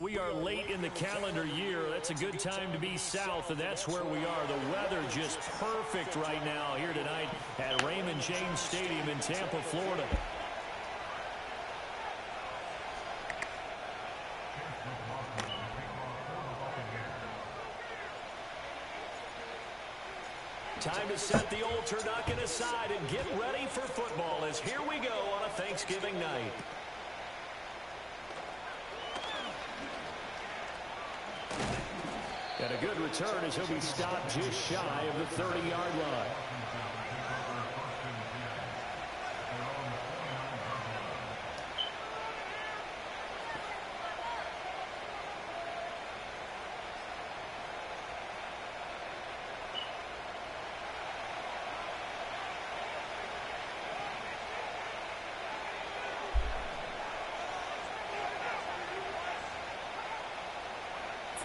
We are late in the calendar year. That's a good time to be south, and that's where we are. The weather just perfect right now here tonight at Raymond James Stadium in Tampa, Florida. Time to set the old turducken aside and get ready for football as here we go on a Thanksgiving night. And a good return as he'll be stopped just shy of the 30-yard line.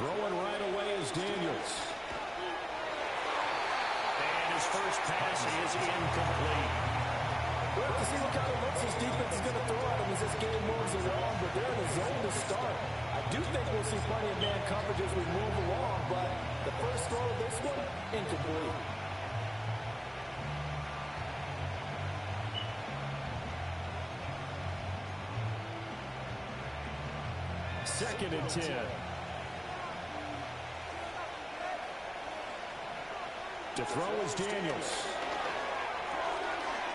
Throwing right away is Daniels. And his first pass is incomplete. We'll have to see what kind of looks this defense is going to throw at him as this game moves along, but they're in a zone to start. I do think we'll see plenty of man coverage as we move along, but the first throw of this one, incomplete. Second and 10. To throw is Daniels.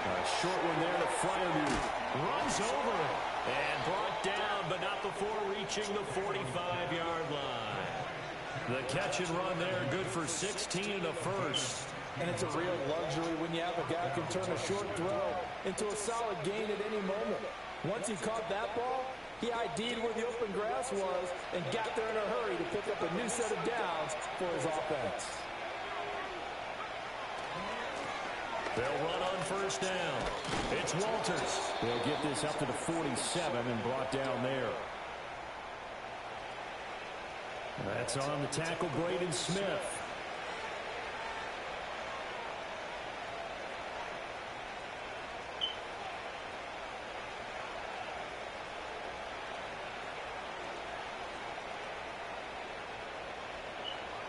A short one there to Fryermuth. Runs over it and brought down, but not before reaching the 45-yard line. The catch and run there, good for 16 and a first. And it's a real luxury when you have a guy who can turn a short throw into a solid gain at any moment. Once he caught that ball, he ID'd where the open grass was and got there in a hurry to pick up a new set of downs for his offense. They'll run on first down. It's Walters. They'll get this up to the 47 and brought down there. That's on the tackle, Braden Smith.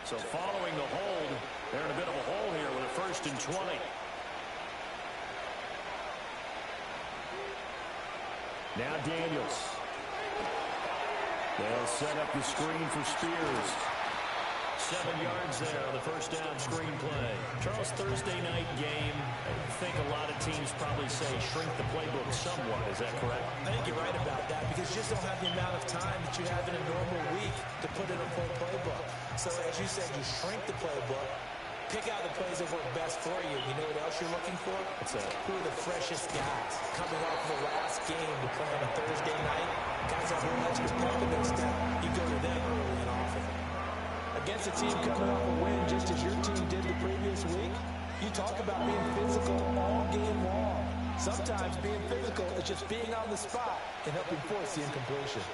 So following the hold, they're in a bit of a hole here with a 1st and 20. Now Daniels. They'll set up the screen for Spears. 7 yards there on the first down screen play. Charles, Thursday night game, I think a lot of teams probably say shrink the playbook somewhat. Is that correct? I think you're right about that because you just don't have the amount of time that you have in a normal week to put in a full playbook. So as you said, you shrink the playbook. Pick out the plays that work best for you. You know what else you're looking for? What's that? Who are the freshest guys coming off the last game to play on a Thursday night? Guys that will let you pep in their step. You go to them early and often. Against a team coming off a win just as your team did the previous week, you talk about being physical all game long. Sometimes being physical is just being on the spot and helping force the incompletion.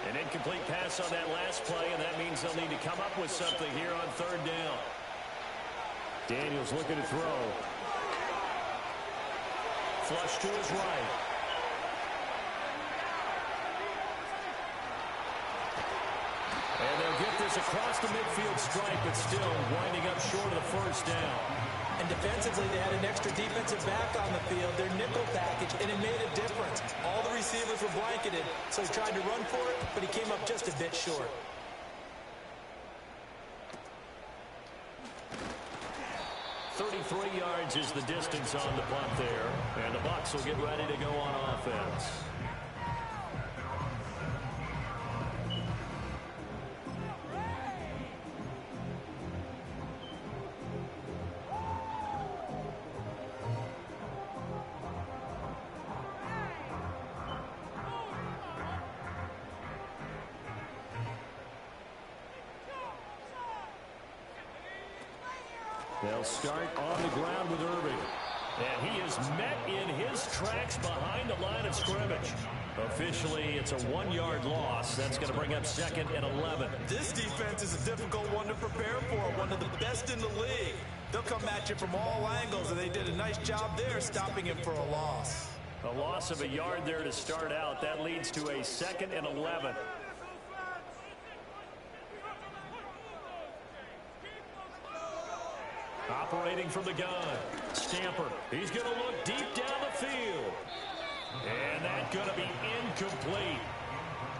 An incomplete pass on that last play, and that means they'll need to come up with something here on 3rd down. Daniels looking to throw. Flush to his right. And they'll get this across the midfield stripe, but still winding up short of the 1st down. And defensively, they had an extra defensive back on the field, their nickel package, and it made a difference. All the receivers were blanketed, so he tried to run for it, but he came up just a bit short. 33 yards is the distance on the punt there, and the Bucs will get ready to go on offense. They'll start on the ground with Irving. And he is met in his tracks behind the line of scrimmage. Officially, it's a 1-yard loss. That's going to bring up 2nd and 11. This defense is a difficult one to prepare for, one of the best in the league. They'll come at you from all angles, and they did a nice job there stopping him for a loss. A loss of a yard there to start out. That leads to a 2nd and 11. operating from the gun. Stamper, he's going to look deep down the field. And that's going to be incomplete.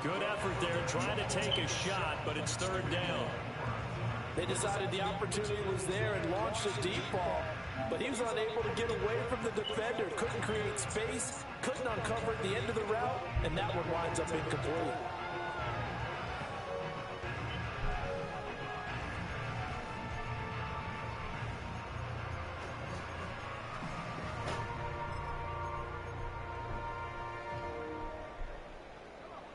Good effort there trying to take a shot, but it's third down. They decided the opportunity was there and launched a deep ball. But he was unable to get away from the defender. Couldn't create space, couldn't uncover at the end of the route, and that one winds up incomplete.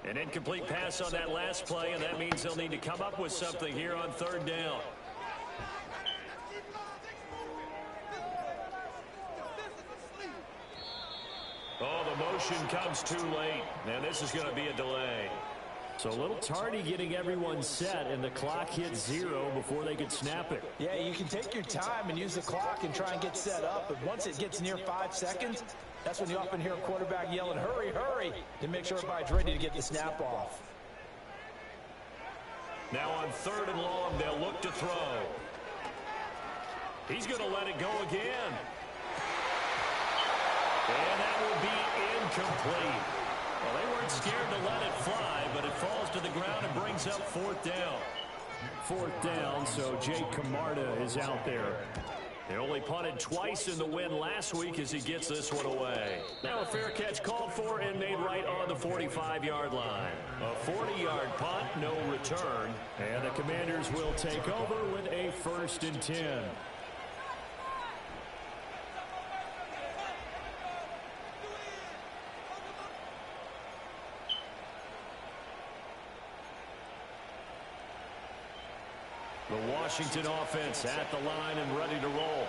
An incomplete pass on that last play, and that means they'll need to come up with something here on third down. Oh, the motion comes too late, and this is going to be a delay. So a little tardy getting everyone set, and the clock hits 0 before they could snap it. Yeah, you can take your time and use the clock and try and get set up, but once it gets near 5 seconds, that's when you often hear a quarterback yelling, hurry, hurry, to make sure everybody's ready to get the snap off. Now on third and long, they'll look to throw. He's going to let it go again. And that will be incomplete. Well, they weren't scared to let it fly, but it falls to the ground and brings up fourth down. Fourth down, so Jake Camarda is out there. He only punted twice in the win last week as he gets this one away. Now a fair catch called for and made right on the 45-yard line. A 40-yard punt, no return. And the Commanders will take over with a 1st and 10. The Washington offense at the line and ready to roll.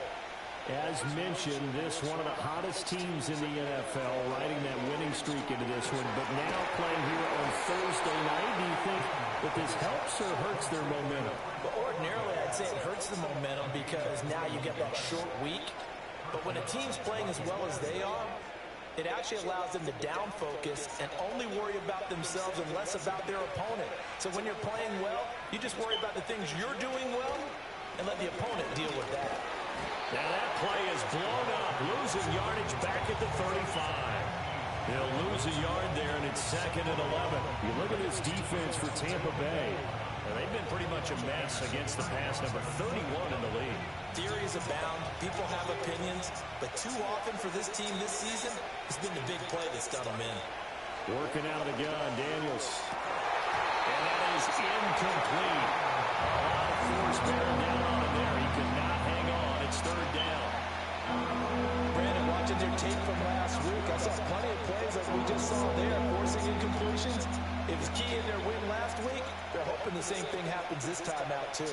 As mentioned, this one of the hottest teams in the NFL, riding that winning streak into this one, but now playing here on Thursday night. Do you think that this helps or hurts their momentum? Well, ordinarily, I'd say it hurts the momentum because now you get that short week. But when a team's playing as well as they are, it actually allows them to down focus and only worry about themselves and less about their opponent. So when you're playing well, you just worry about the things you're doing well and let the opponent deal with that. Now that play is blown up, losing yardage back at the 35. They'll lose a yard there, and it's 2nd and 11. You look at this defense for Tampa Bay. Well, they've been pretty much a mess against the pass, number 31 in the league. Theories abound. People have opinions. But too often for this team this season, it's been the big play that's done them in. Working out of the gun, Daniels. And that is incomplete. A lot of force bearing down on him there. He could not hang on. It's third down. Brandon, watching their tape from last week, I saw plenty of plays like we just saw there, forcing incompletions. It was key in their win last week. They're hoping the same thing happens this time out, too.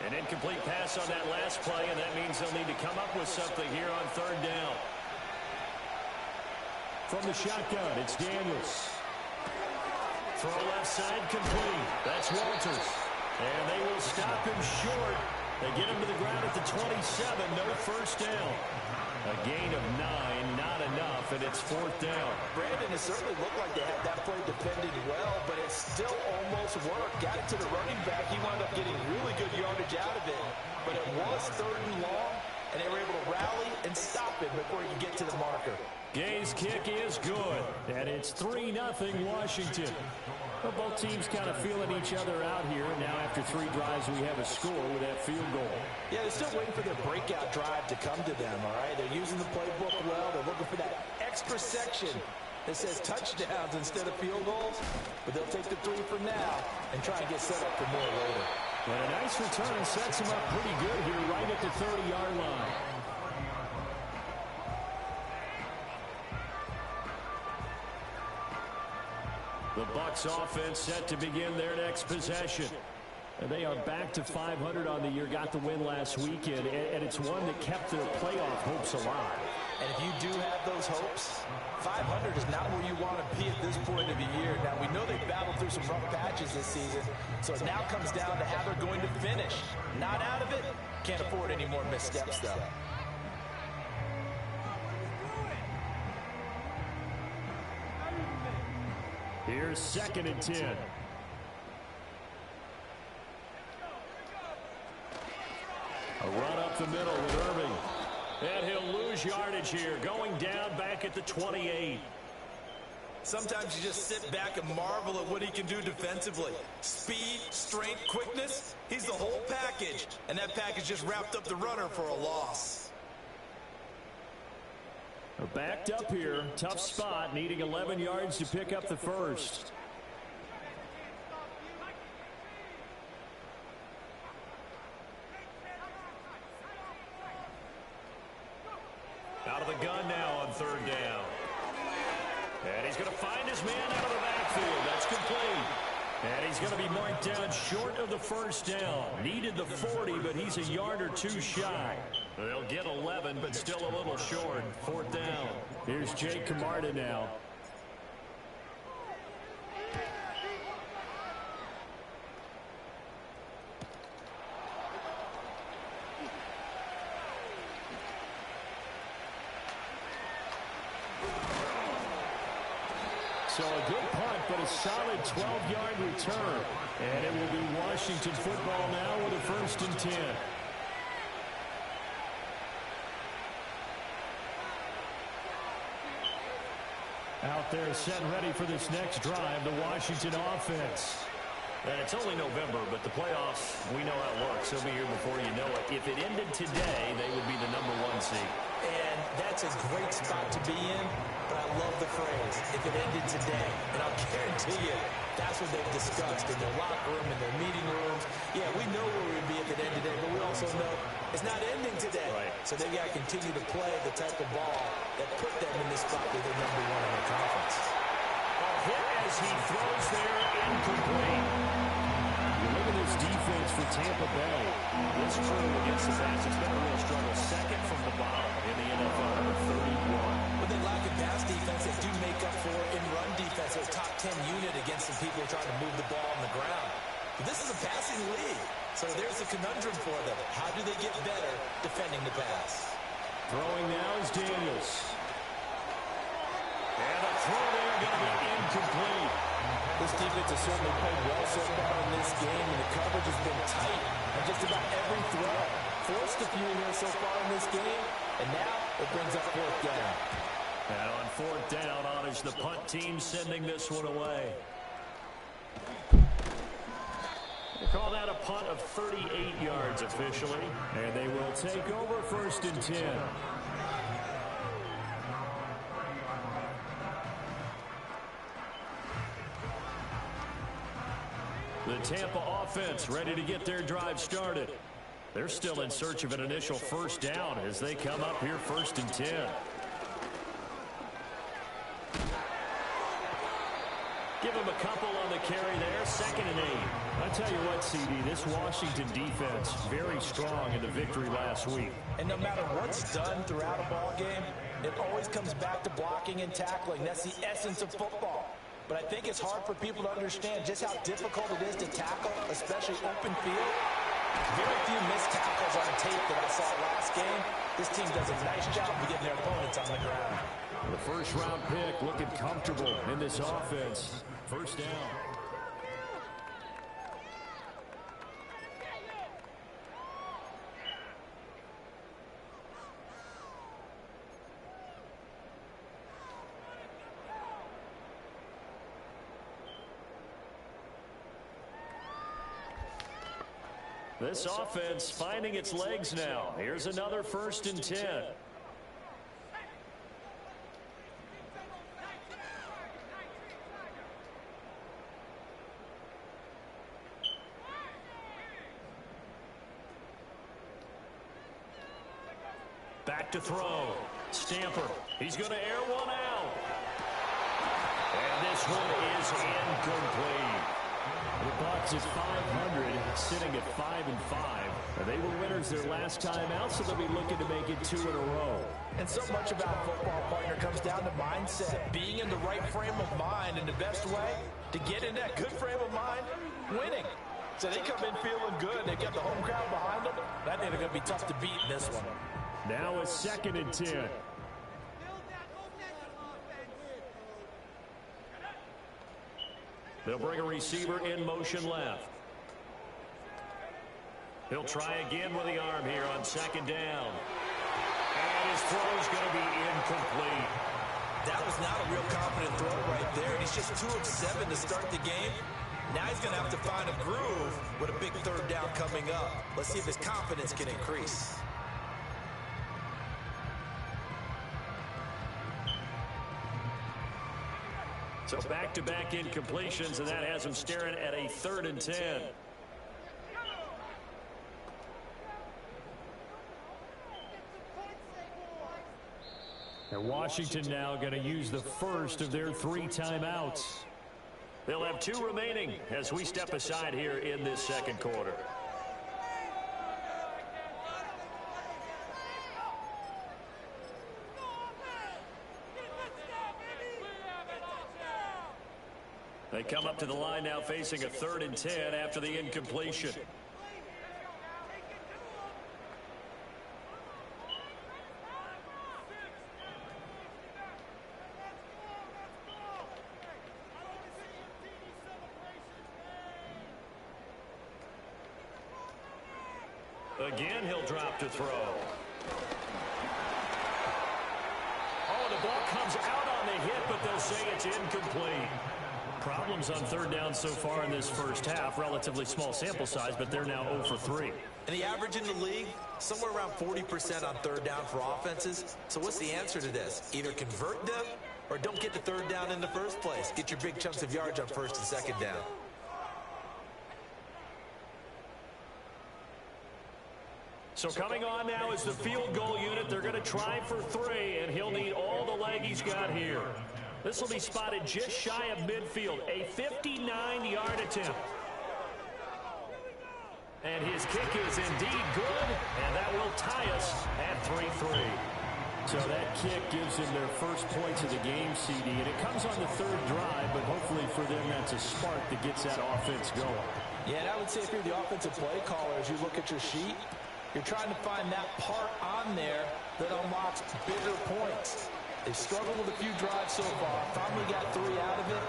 An incomplete pass on that last play, and that means they'll need to come up with something here on third down. From the shotgun, it's Daniels. Throw left side complete. That's Walters. And they will stop him short. They get him to the ground at the 27. No first down. A gain of 9, not enough, and it's fourth down. Brandon, it certainly looked like they had that play defended well, but it still almost worked. Got it to the running back. He wound up getting really good yardage out of it. But it was 3rd and long, and they were able to rally and stop it before he could get to the marker. Gay's kick is good, and it's 3-0 Washington. Well, both teams kind of feeling each other out here. Now after 3 drives, we have a score with that field goal. Yeah, they're still waiting for their breakout drive to come to them, all right? They're using the playbook well. They're looking for that extra section that says touchdowns instead of field goals. But they'll take the 3 for now and try and get set up for more later. And a nice return sets them up pretty good here right at the 30-yard line. The Bucs offense set to begin their next possession. And they are back to 500 on the year, got the win last weekend, and it's one that kept their playoff hopes alive. And if you do have those hopes, 500 is not where you want to be at this point of the year. Now, we know they battled through some rough patches this season, so it now comes down to how they're going to finish. Not out of it, can't afford any more missteps, though. Here's 2nd and 10. A run up the middle with Irving. And he'll lose yardage here, going down back at the 28. Sometimes you just sit back and marvel at what he can do defensively. Speed, strength, quickness, he's the whole package. And that package just wrapped up the runner for a loss. They're backed up here. Tough spot, needing 11 yards to pick up the first. Out of the gun now on third down. And he's going to find his man out of the backfield. That's complete. And he's going to be marked down short of the first down. Needed the 40, but he's a yard or two shy. They'll get 11, but still a little short. Fourth down. Here's Jake Camarda now. So a good punt, but a solid 12-yard return. And it will be Washington football now with a 1st and 10. Out there set and ready for this next drive, the Washington offense. And it's only November, but the playoffs, we know how it works. They'll be here before you know it. If it ended today, they would be the #1 seed. And that's a great spot to be in, but I love the phrase, if it ended today. And I'll guarantee you, that's what they've discussed in their locker room, in their meeting rooms. Yeah, we know where we'd be if it ended today, but we also know it's not ending today. Right. So they've got to continue to play the type of ball that put them in this spot where they're #1 in the conference. A hit as he throws there, incomplete. You look at this defense for Tampa Bay. It's true against the pass. It's been a real struggle. Second from the bottom in the NFL, number 31. But they lack in pass defense. They do make up for in run defense. They're a top 10 unit against some people who are trying to move the ball on the ground. But this is a passing league. So there's a conundrum for them. How do they get better defending the pass? Throwing now is Daniels. And a throw there going to be incomplete. This defense has certainly played well so far in this game, and the coverage has been tight on just about every throw. Forced a few here so far in this game, and now it brings up 4th down. And on 4th down, honors the punt team sending this one away. They call that a punt of 38 yards officially, and they will take over 1st and 10. The Tampa offense ready to get their drive started. They're still in search of an initial 1st down as they come up here 1st and 10. Give them a couple on the carry there, 2nd and 8. I tell you what, CD, this Washington defense, very strong in the victory last week. And no matter what's done throughout a ball game, it always comes back to blocking and tackling. That's the essence of football. But I think it's hard for people to understand just how difficult it is to tackle, especially open field. Very few missed tackles on tape that I saw last game. This team does a nice job of getting their opponents on the ground. The 1st-round pick looking comfortable in this offense. 1st down. This offense finding its legs now. Here's another 1st and 10. Back to throw. Stamper. He's going to air one out. And this one is incomplete. The Bucs at 500, sitting at 5-5. They were winners their last time out, so they'll be looking to make it 2 in a row. And so much about football, partner, comes down to mindset. Being in the right frame of mind, and the best way to get in that good frame of mind, winning. So they come in feeling good. They got the home crowd behind them. I think they're going to be tough to beat in this one. Now a 2nd and 10. They'll bring a receiver in motion left. He'll try again with the arm here on second down. And his throw's going to be incomplete. That was not a real confident throw right there. And he's just 2 of 7 to start the game. Now he's going to have to find a groove with a big third down coming up. Let's see if his confidence can increase. So back-to-back incompletions, and that has him staring at a 3rd and 10. And Washington now going to use the first of their 3 timeouts. They'll have 2 remaining as we step aside here in this second quarter. They come up to the line now facing a 3rd and 10 after the incompletion. Again, he'll drop to throw. Oh, the ball comes out on the hit, but they'll say it's incomplete. Problems on 3rd down so far in this first half. Relatively small sample size, but they're now 0 for 3. And the average in the league, somewhere around 40% on 3rd down for offenses. So what's the answer to this? Either convert them or don't get to 3rd down in the first place. Get your big chunks of yards on 1st and 2nd down. So coming on now is the field goal unit. They're going to try for 3, and he'll need all the leg he's got here. This will be spotted just shy of midfield. A 59-yard attempt. And his kick is indeed good, and that will tie us at 3-3. So that kick gives them their first points of the game, CD, and it comes on the 3rd drive, but hopefully for them that's a spark that gets that offense going. Yeah, and I would say if you're the offensive play caller, as you look at your sheet, you're trying to find that part on there that unlocks bigger points. They've struggled with a few drives so far. Finally got 3 out of it.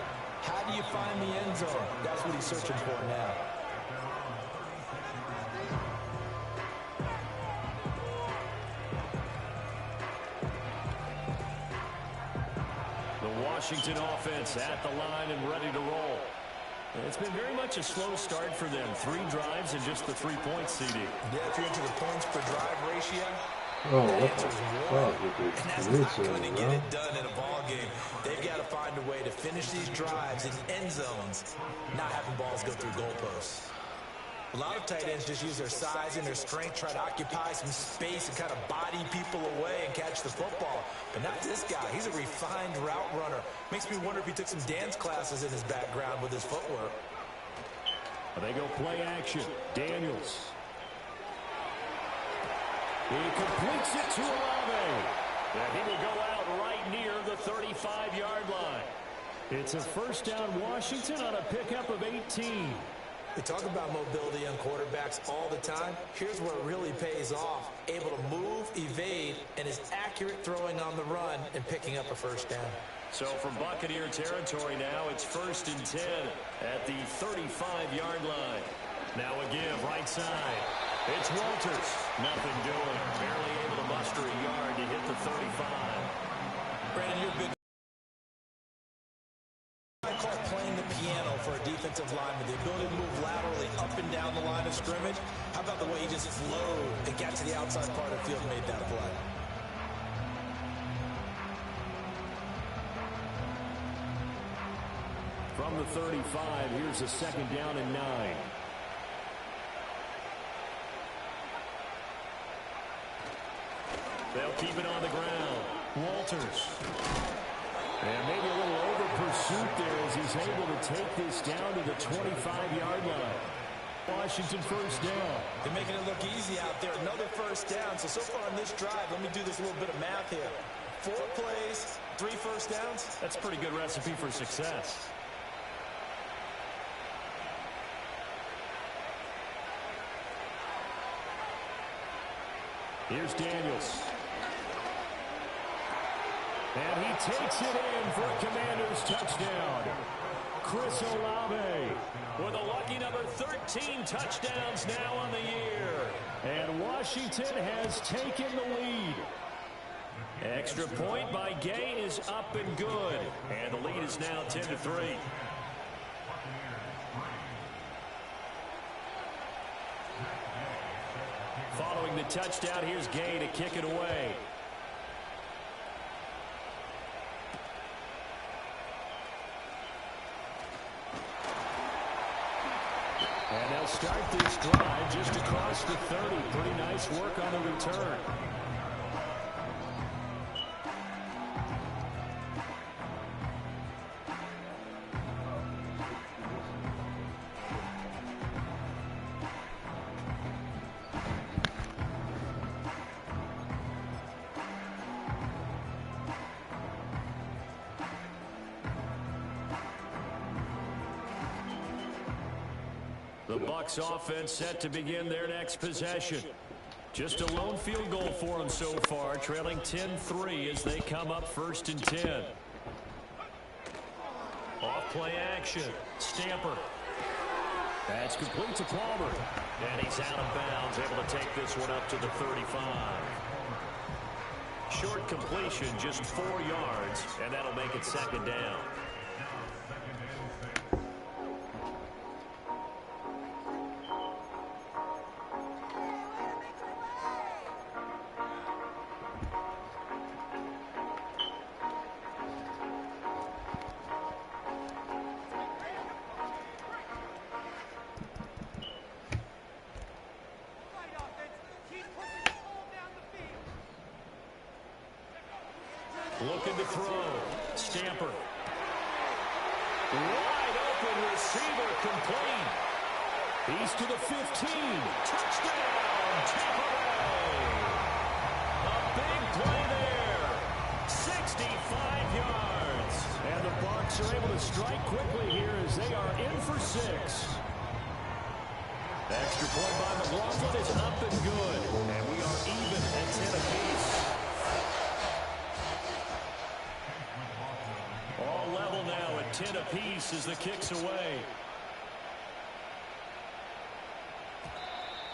How do you find the end zone? That's what he's searching for now. The Washington offense at the line and ready to roll. It's been very much a slow start for them. 3 drives and just the 3 points, CD. Yeah, if you're into the points per drive ratio, Oh, what the fuck with this? and that's not going to get it done in a ball game. They've got to find a way to finish these drives in end zones, not having balls go through goalposts. A lot of tight ends just use their size and their strength, try to occupy some space and kind of body people away and catch the football. But not this guy. He's a refined route runner. Makes me wonder if he took some dance classes in his background with his footwork. They go play action. Daniels. He completes it to Olave. And he will go out right near the 35-yard line. It's a first down Washington on a pickup of 18. We talk about mobility on quarterbacks all the time. Here's where it really pays off. Able to move, evade, and is accurate throwing on the run and picking up a first down. So from Buccaneer territory now, it's 1st and 10 at the 35-yard line. Now a give right side. It's Walters. Nothing doing. Barely able to muster a yard to hit the 35. Brandon, you're big. I call playing the piano for a defensive lineman. The ability to move laterally up and down the line of scrimmage. How about the way he just flowed and got to the outside part of the field and made that play? From the 35, here's a 2nd down and 9. They'll keep it on the ground. Walters. And maybe a little over pursuit there as he's able to take this down to the 25-yard line. Washington first down. They're making it look easy out there. Another first down. So far on this drive, let me do this little bit of math here. 4 plays, 3 first downs. That's a pretty good recipe for success. Here's Daniels. And he takes it in for a Commanders touchdown. Chris Olave with a lucky number 13 touchdowns now on the year. And Washington has taken the lead. Extra point by Gay is up and good. And the lead is now 10-3. Following the touchdown, here's Gay to kick it away. And they'll start this drive just across the 30. Pretty nice work on the return. The Bucs offense set to begin their next possession. Just a lone field goal for them so far, trailing 10-3 as they come up 1st and 10. Off play action. Stamper. That's complete to Palmer. And he's out of bounds, able to take this one up to the 35. Short completion, just 4 yards, and that'll make it 2nd down. Looking to throw. Stamper. Wide open receiver complete. He's to the 15. Touchdown, Tampa Bay. A big play there. 65 yards. And the Bucs are able to strike quickly here as they are in for 6. Extra point by McLaughlin is up and good. And we are even at 10 apiece. All level now at 10 apiece as the kick's away.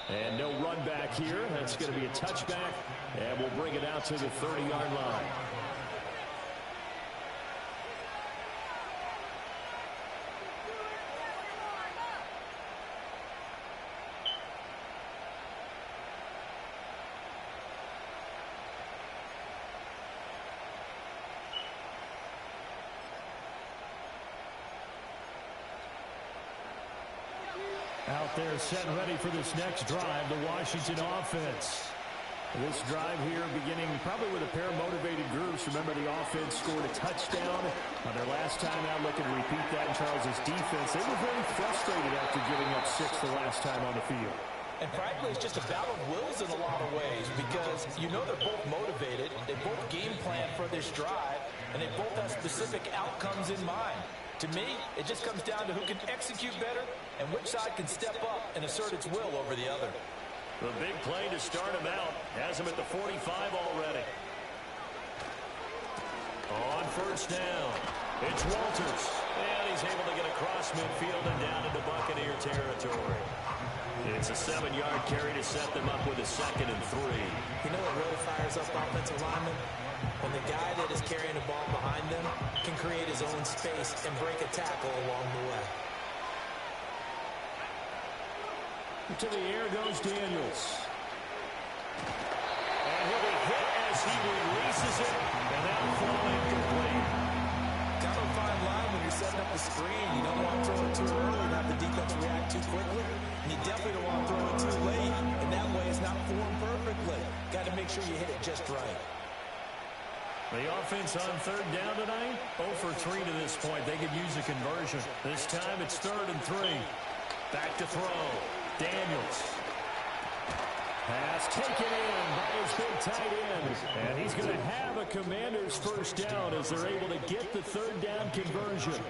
And no run back here. That's going to be a touchback. And we'll bring it out to the 30-yard line. Out there set and ready for this next drive, the Washington offense. This drive here beginning probably with a pair of motivated groups. Remember, the offense scored a touchdown on their last time out. Looking to repeat that in Charles's defense. They were very frustrated after giving up 6 the last time on the field. And frankly, it's just a battle of wills in a lot of ways because you know they're both motivated. They both game plan for this drive, and they both have specific outcomes in mind. To me, it just comes down to who can execute better and which side can step up and assert its will over the other. The big play to start him out has him at the 45 already. On 1st down, it's Walters. And he's able to get across midfield and down into Buccaneer territory. It's a 7-yard carry to set them up with a 2nd and 3. You know what really fires up offensive linemen? When the guy that is carrying the ball behind them can create his own space and break a tackle along the way. To the air goes Daniels. And he'll be hit as he releases it, and that'll fall incomplete. Kind of a fine line when you're setting up the screen. You don't want to throw it too early and have the defense react too quickly. And you definitely don't want to throw it too late, and that way it's not formed perfectly. Got to make sure you hit it just right. The offense on 3rd down tonight, 0 for 3 to this point. They could use a conversion. This time it's 3rd and 3. Back to throw. Daniels. Pass taken in by his big tight end. And he's going to have a Commanders 1st down as they're able to get the 3rd down conversion.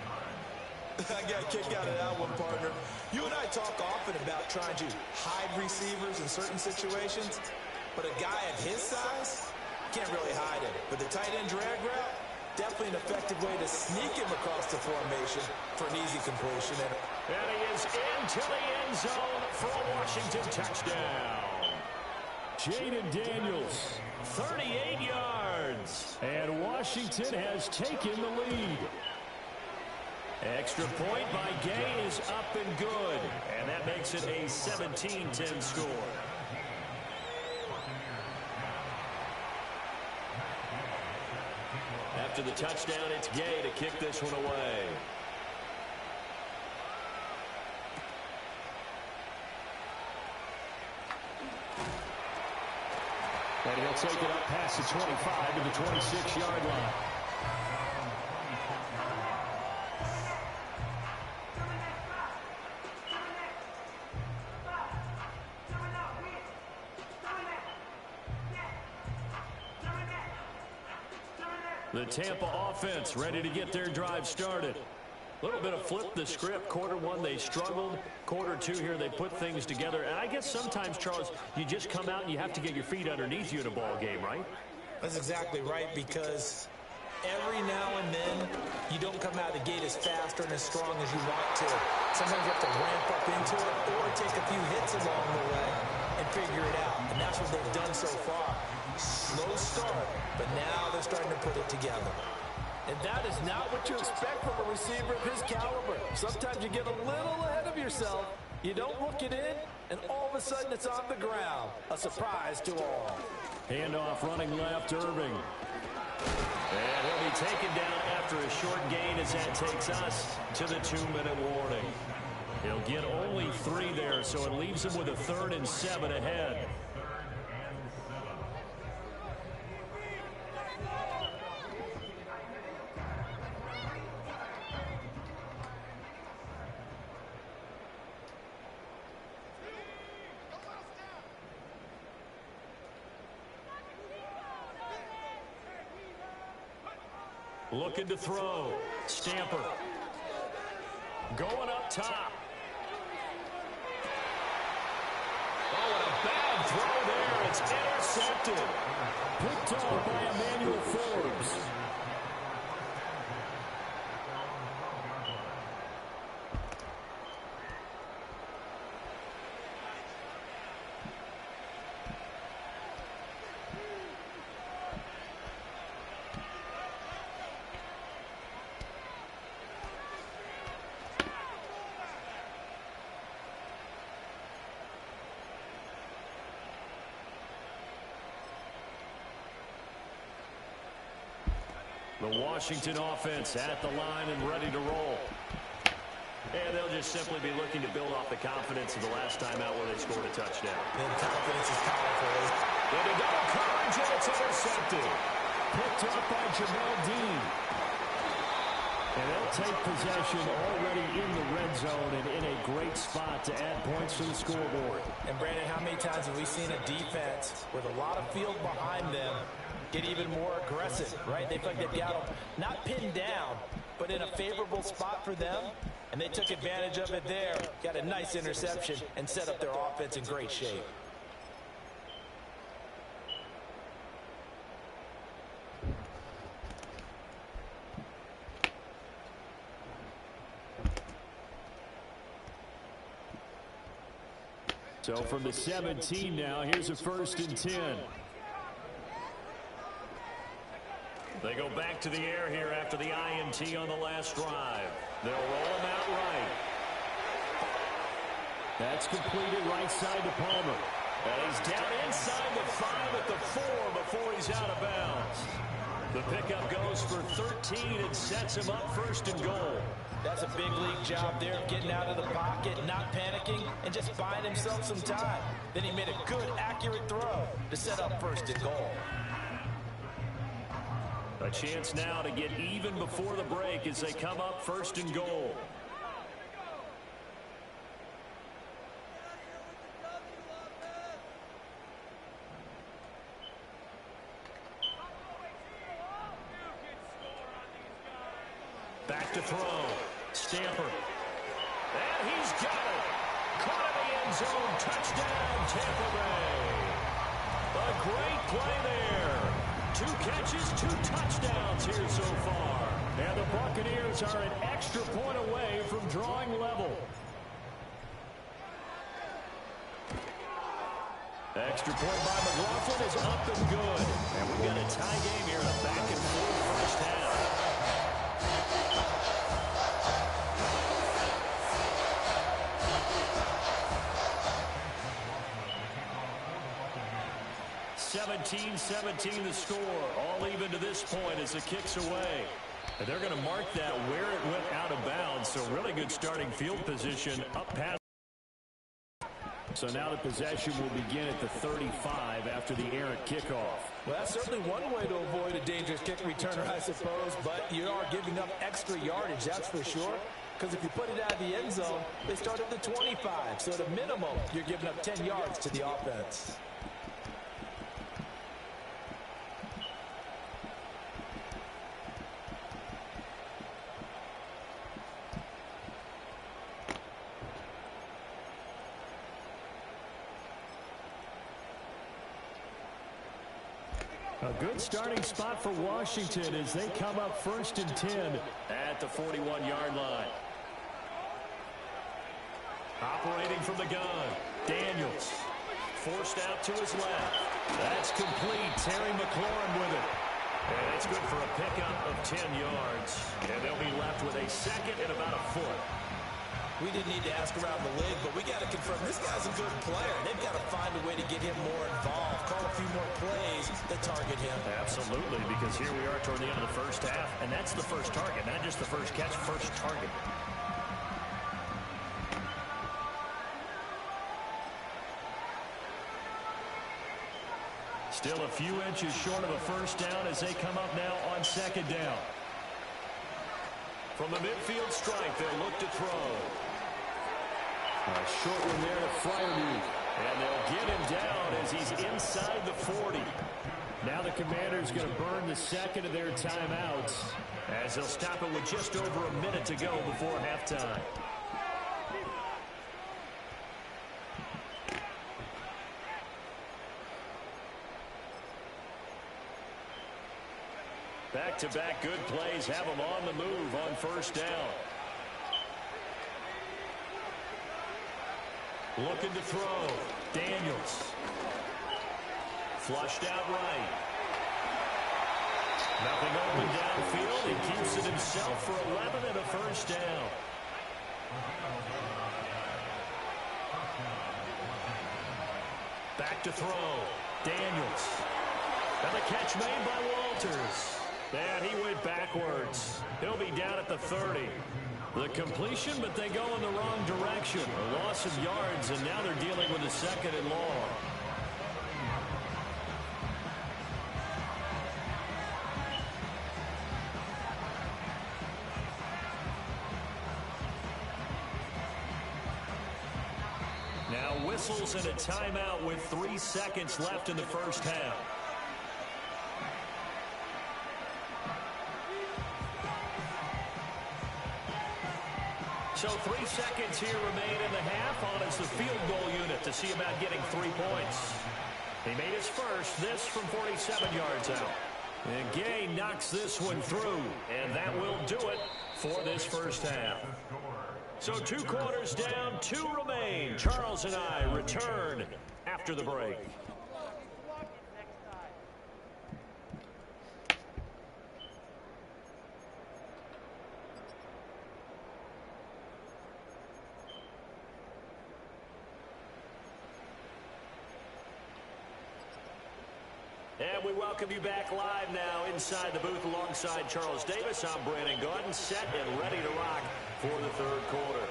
I got a kick out of that one, partner. You and I talk often about trying to hide receivers in certain situations, but a guy of his size can't really hide it. But the tight end drag route, Definitely an effective way to sneak him across the formation for an easy completion. And he is into the end zone for a Washington touchdown. Jaden Daniels, 38 yards. And Washington has taken the lead. Extra point by Gay is up and good. And that makes it a 17-10 score. After the touchdown, it's Gay to kick this one away. And he'll take it up past the 25 to the 26-yard line. The Tampa offense ready to get their drive started. A little bit of flip the script. Quarter one, they struggled. Quarter two here, they put things together. And I guess sometimes, Charles, you just come out and you have to get your feet underneath you in a ball game, right? That's exactly right, because every now and then you don't come out of the gate as fast or as strong as you want to. Sometimes you have to ramp up into it or take a few hits along the way and figure it out. And that's what they've done so far. Slow start, but now they're starting to put it together. And that is not what you expect from a receiver of his caliber. Sometimes you get a little ahead of yourself, you don't look it in, and all of a sudden it's on the ground. A surprise to all. Handoff running left, Irving. And he'll be taken down after a short gain as that takes us to the 2-minute warning. He'll get only 3 there, so it leaves him with a 3rd and 7 ahead. Looking to throw. Stamper. Going up top. Oh, and a bad throw there. It's intercepted. Picked off by Emmanuel Forbes. The Washington offense at the line and ready to roll. And they'll just simply be looking to build off the confidence of the last time out where they scored a touchdown. And confidence is powerful. Into double coverage, and it's intercepted. Picked up by Jamel Dean. And they'll take possession already in the red zone and in a great spot to add points to the scoreboard. And, Brandon, how many times have we seen a defense with a lot of field behind them get even more aggressive, right? They feel like they've got them not pinned down, but in a favorable spot for them, and they took advantage of it there. Got a nice interception and set up their offense in great shape. So from the 17 now, here's a 1st and 10. They go back to the air here after the INT on the last drive. They'll roll him out right. That's completed right side to Palmer. And he's down inside the 5 at the 4 before he's out of bounds. The pickup goes for 13 and sets him up 1st and goal. That's a big league job there, getting out of the pocket, not panicking, and just buying himself some time. Then he made a good, accurate throw to set up 1st and goal. A chance now to get even before the break as they come up 1st and goal. Back to throw. Stamper. And he's got it. Caught in the end zone. Touchdown, Tampa Bay. A great play there. 2 catches, 2 touchdowns here so far. And the Buccaneers are an extra point away from drawing level. Extra point by McLaughlin is up and good. And we've got a tie game here in a back-and-forth first half. (17-17) the score. All even to this point as the kick's away. And they're going to mark that where it went out of bounds. So really good starting field position up past. So now the possession will begin at the 35 after the errant kickoff. Well, that's certainly one way to avoid a dangerous kick returner, I suppose. But you are giving up extra yardage, that's for sure. Because if you put it out of the end zone, they start at the 25. So at a minimum, you're giving up 10 yards to the offense. A good starting spot for Washington as they come up 1st and 10 at the 41-yard line. Operating from the gun, Daniels. Forced out to his left. That's complete. Terry McLaurin with it. And it's good for a pickup of 10 yards. And they'll be left with a second and about a foot. We didn't need to ask around the league, but we got to confirm this guy's a good player. They've got to find a way to get him more involved, call a few more plays that target him. Absolutely, because here we are toward the end of the first half, and that's the first target, not just the first catch, first target. Still a few inches short of a first down as they come up now on 2nd down. From the midfield strike, they'll look to throw. A short one there to Freiermuth. And they'll get him down as he's inside the 40. Now the Commanders going to burn the second of their timeouts as they'll stop it with just over a minute to go before halftime. Back-to-back good plays have them on the move on 1st down. Looking to throw. Daniels. Flushed out right. Nothing open downfield. He keeps it himself for 11 and a first down. Back to throw. Daniels. And the catch made by Walters. And he went backwards. He'll be down at the 30. The completion, but they go in the wrong direction. A loss of yards, and now they're dealing with a 2nd and long. Now whistles and a timeout with 3 seconds left in the first half. So 3 seconds here remain in the half on as the field goal unit to see about getting 3 points. He made his first, this from 47 yards out. And Gay knocks this one through, and that will do it for this first half. So 2 quarters down, 2 remain. Charles and I return after the break. And we welcome you back live now inside the booth alongside Charles Davis. I'm Brandon Gordon, set and ready to rock for the 3rd quarter.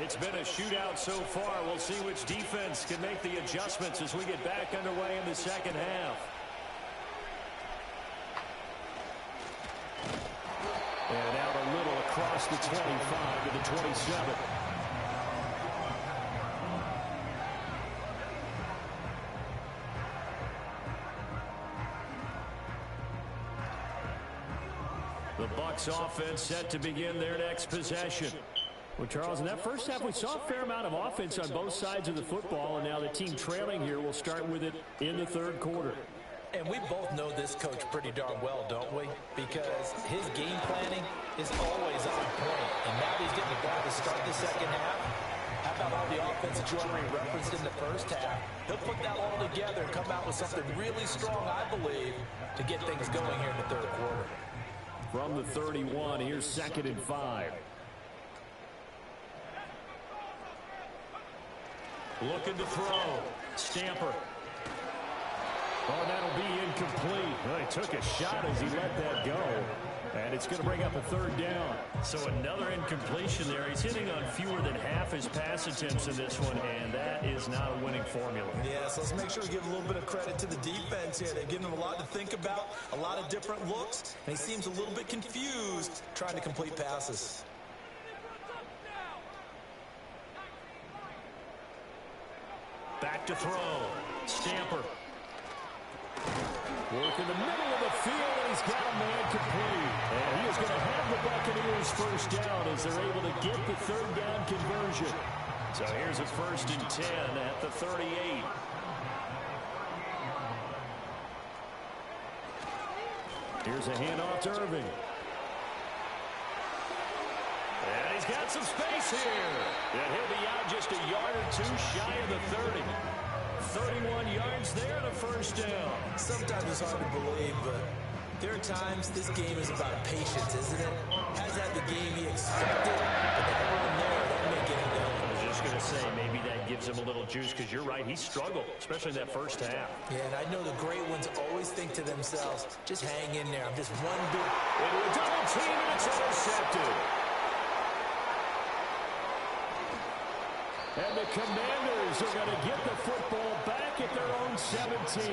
It's been a shootout so far. We'll see which defense can make the adjustments as we get back underway in the 2nd half. And out a little across the 25 to the 27. The Bucs offense set to begin their next possession. Well, Charles, in that first half, we saw a fair amount of offense on both sides of the football, and now the team trailing here will start with it in the 3rd quarter. And we both know this coach pretty darn well, don't we? Because his game planning is always on point. And now he's getting the ball to start the second half. How about all the offense that you already referenced in the first half? He'll put that all together and come out with something really strong, I believe, to get things going here in the third quarter. From the 31, here's 2nd and 5. Looking to throw. Stamper. Oh, that'll be incomplete. Well, he took a shot as he let that go. And it's going to bring up a 3rd down. So another incompletion there. He's hitting on fewer than half his pass attempts in this one, and that is not a winning formula. Yeah, so let's make sure we give a little bit of credit to the defense here. They've given him a lot to think about, a lot of different looks, and he seems a little bit confused trying to complete passes. Back to throw. Stamper. Work in the middle of the field, and he's got a man complete. And he is going to have the Buccaneers first down as they're able to get the 3rd down conversion. So here's a 1st and 10 at the 38. Here's a handoff to Irving. And he's got some space here. And he'll be out just a yard or two shy of the 30. 31 yards there and a 1st down. Sometimes it's hard to believe, but there are times this game is about patience, isn't it? Has had the game he expected, but that run there, that may get him down. I was just going to say, maybe that gives him a little juice, because you're right, he struggled, especially in that first half. Yeah, and I know the great ones always think to themselves, just hang in there. I'm just one big... Into a double team, and it's intercepted. And the Commanders are going to get the football back at their own 17.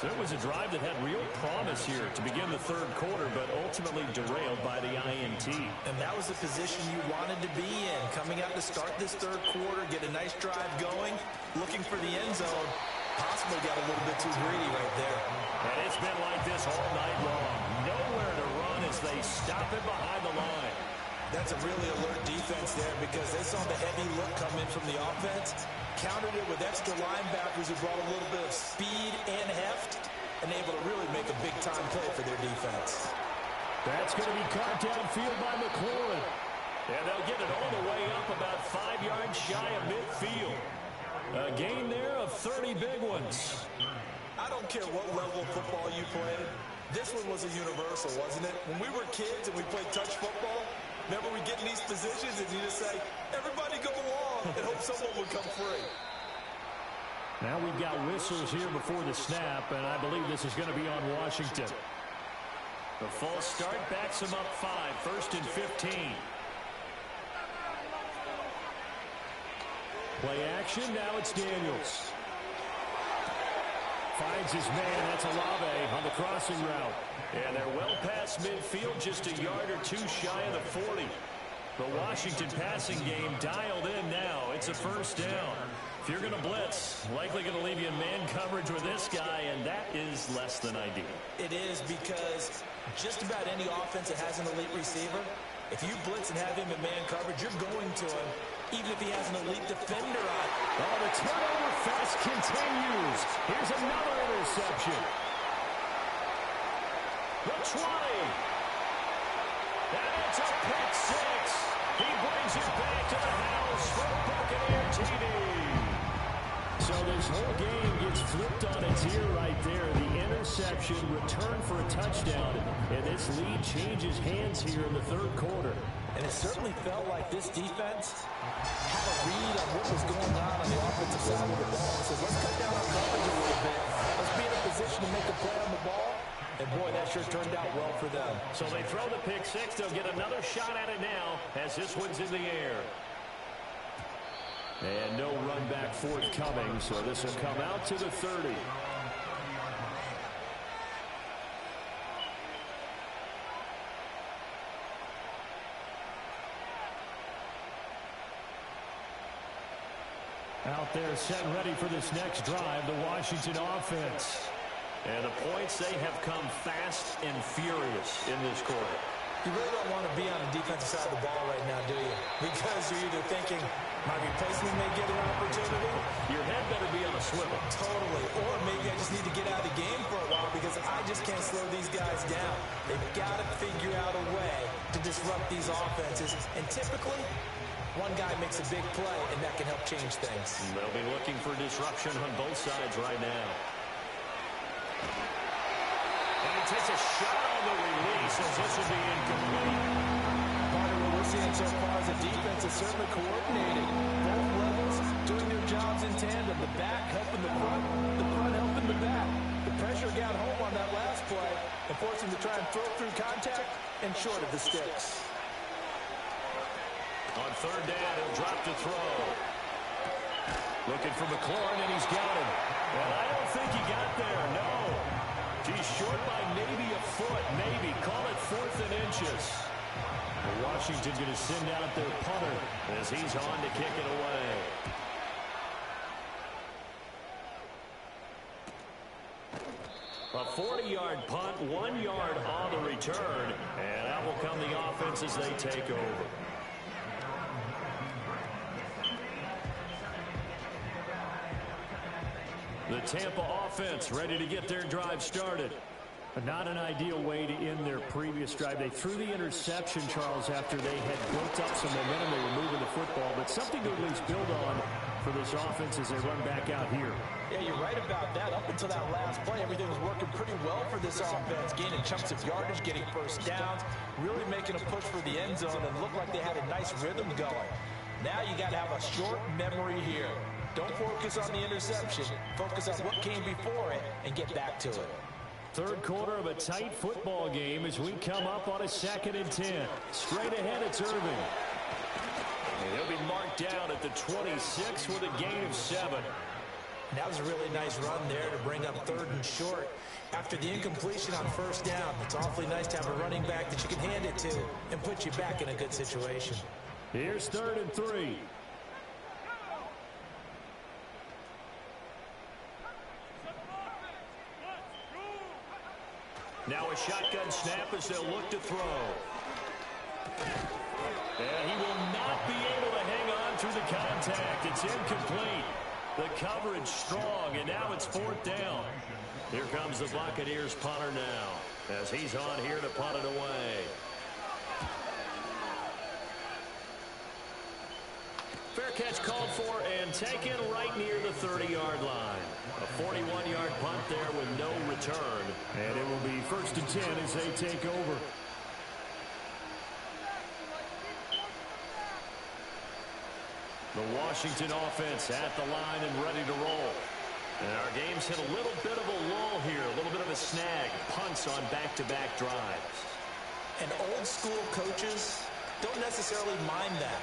So it was a drive that had real promise here to begin the 3rd quarter, but ultimately derailed by the INT. And that was the position you wanted to be in. Coming out to start this 3rd quarter, get a nice drive going, looking for the end zone. Possibly got a little bit too greedy right there. And it's been like this all night long. Nowhere to run as they stop it behind the line. That's a really alert defense there because they saw the heavy look come in from the offense, countered it with extra linebackers who brought a little bit of speed and heft, and able to really make a big-time play for their defense. That's going to be caught downfield by McLaurin. And they'll get it all the way up about 5 yards shy of midfield. A gain there of 30 big ones. I don't care what level of football you played. This one was a universal, wasn't it? When we were kids and we played touch football, remember we get in these positions and you just say, everybody go along and hope someone will come free. Now we've got whistles here before the snap, and I believe this is going to be on Washington. The false start backs him up 5, 1st and 15. Play action, now it's Daniels. Finds his man, that's Olave on the crossing route. And they're well past midfield, just a yard or two shy of the 40. The Washington passing game dialed in now. It's a 1st down. If you're going to blitz, likely going to leave you in man coverage with this guy, and that is less than ideal. It is because just about any offense that has an elite receiver, if you blitz and have him in man coverage, you're going to him, even if he has an elite defender on. Oh, the turnover fest continues. Here's another interception. The 20. And it's a pick 6. He brings it back to the house for Buccaneer TD. So this whole game gets flipped on its ear right there. The interception, return for a touchdown, and this lead changes hands here in the 3rd quarter. And it certainly felt like this defense had a read on what was going on the offensive side of the ball. It says, let's cut down our coverage a little bit. Let's be in a position to make a play on the ball. And, boy, that sure turned out well for them. So they throw the pick 6. They'll get another shot at it now as this one's in the air. And no run back forthcoming, so this will come out to the 30. Out there set and ready for this next drive, the Washington offense. And the points, they have come fast and furious in this quarter. You really don't want to be on the defensive side of the ball right now, do you? Because you're either thinking, my replacement may get an opportunity. Your head better be on a swivel. Totally. Or maybe I just need to get out of the game for a while because They've got to figure out a way to disrupt these offenses. And typically, one guy makes a big play, and that can help change things. They'll be looking for disruption on both sides right now. And he takes a shot on the release as this will be incomplete. Part of what we're seeing so far is the defense is certainly coordinated. Both levels doing their jobs in tandem. The back helping the front helping the back. The pressure got home on that last play and forced him to try and throw through contact and short of the sticks. On third down, he'll drop to throw. Looking for McLaurin, and he's got him. Well, I don't think he got there, no. He's short by maybe a foot, maybe. Call it 4th and inches. Washington going to send out their punter as he's on to kick it away. A 40-yard punt, 1 yard on the return, and that will come the offense as they take over. The Tampa offense ready to get their drive started. Not an ideal way to end their previous drive. They threw the interception, Charles, after they had built up some momentum. They were moving the football, but something to at least build on for this offense as they run back out here. Yeah, you're right about that. Up until that last play, everything was working pretty well for this offense, gaining chunks of yardage, getting first downs, really making a push for the end zone, and looked like they had a nice rhythm going. Now you got to have a short memory here. Don't focus on the interception. Focus on what came before it and get back to it. Third quarter of a tight football game as we come up on a 2nd and 10. Straight ahead, it's Irving. And he'll be marked down at the 26 with a gain of 7. That was a really nice run there to bring up 3rd and short. After the incompletion on 1st down, it's awfully nice to have a running back that you can hand it to and put you back in a good situation. Here's 3rd and 3. Now a shotgun snap as they'll look to throw. And he will not be able to hang on through the contact. It's incomplete. The coverage strong, and now it's 4th down. Here comes the Buccaneers punter now as he's on here to punt it away. Fair catch called for and taken right near the 30-yard line. A 41-yard punt there with no return. And it will be 1st and 10 as they take over. The Washington offense at the line and ready to roll. And our game's hit a little bit of a lull here, a little bit of a snag. Punts on back-to-back drives. And old-school coaches don't necessarily mind that.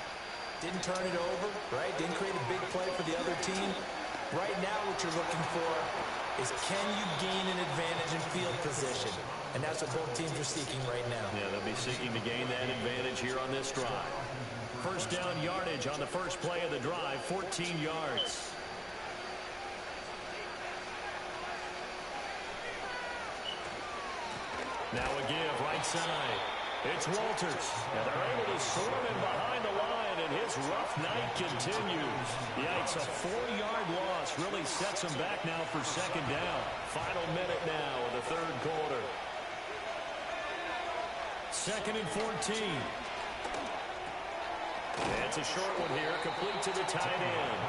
Didn't turn it over, right? Didn't create a big play for the other team. Right now what you're looking for is can you gain an advantage in field position? And that's what both teams are seeking right now. Yeah, they'll be seeking to gain that advantage here on this drive. 1st down yardage on the first play of the drive, 14 yards. Now a give, right side. It's Walters, and they're able to swarm him behind the line, and his rough night continues. Yikes, a 4-yard loss really sets him back now for 2nd down. Final minute now of the 3rd quarter. 2nd and 14. It's a short one here, complete to the tight end.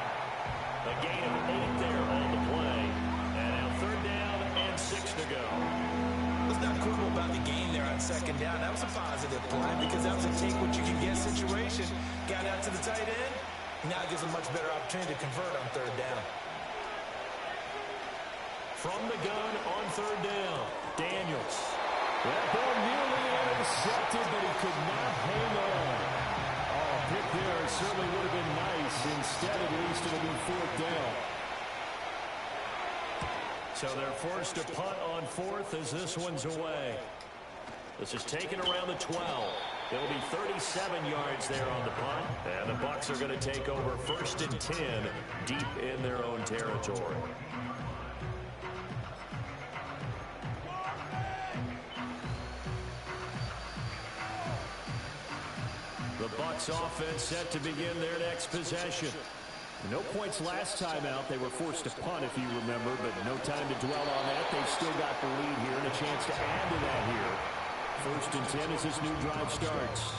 A gain of 8 there on the play. And now 3rd down and 6 to go. What's not cool about the game there on 2nd down? That was a positive play because that was a take-what-you-can-get situation. Got out to the tight end. Now it gives a much better opportunity to convert on 3rd down. From the gun on 3rd down, Daniels. That ball nearly intercepted, but he could not hang on. Oh, a pick there certainly would have been nice. Instead, at least, it'll be 4th down. So they're forced to punt on 4th as this one's away. This is taken around the 12. It'll be 37 yards there on the punt. And the Bucs are going to take over 1st and 10 deep in their own territory. The Bucs offense set to begin their next possession. No points last time out. They were forced to punt, if you remember, but no time to dwell on that. They've still got the lead here and a chance to add to that here. First and 10 as this new drive starts.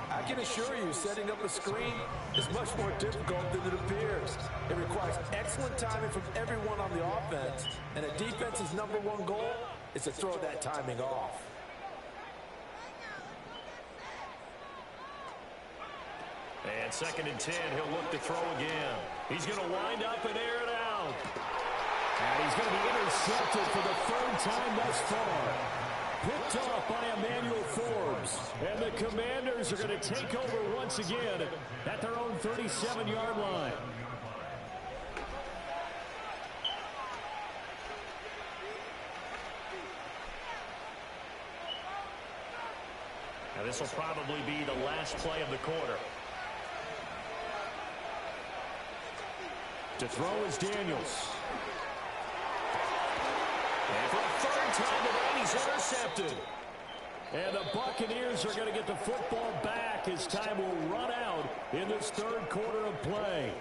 I can assure you, setting up a screen is much more difficult than it appears. It requires excellent timing from everyone on the offense, and a defense's #1 goal is to throw that timing off. And second and 10, he'll look to throw again. He's going to wind up and air it out. And he's going to be intercepted for the third time thus far. Picked off by Emmanuel Forbes. And the Commanders are going to take over once again at their own 37-yard line. Now this will probably be the last play of the quarter. To throw is Daniels. And for the third time tonight, he's intercepted. And the Buccaneers are going to get the football back as time will run out in this third quarter of play.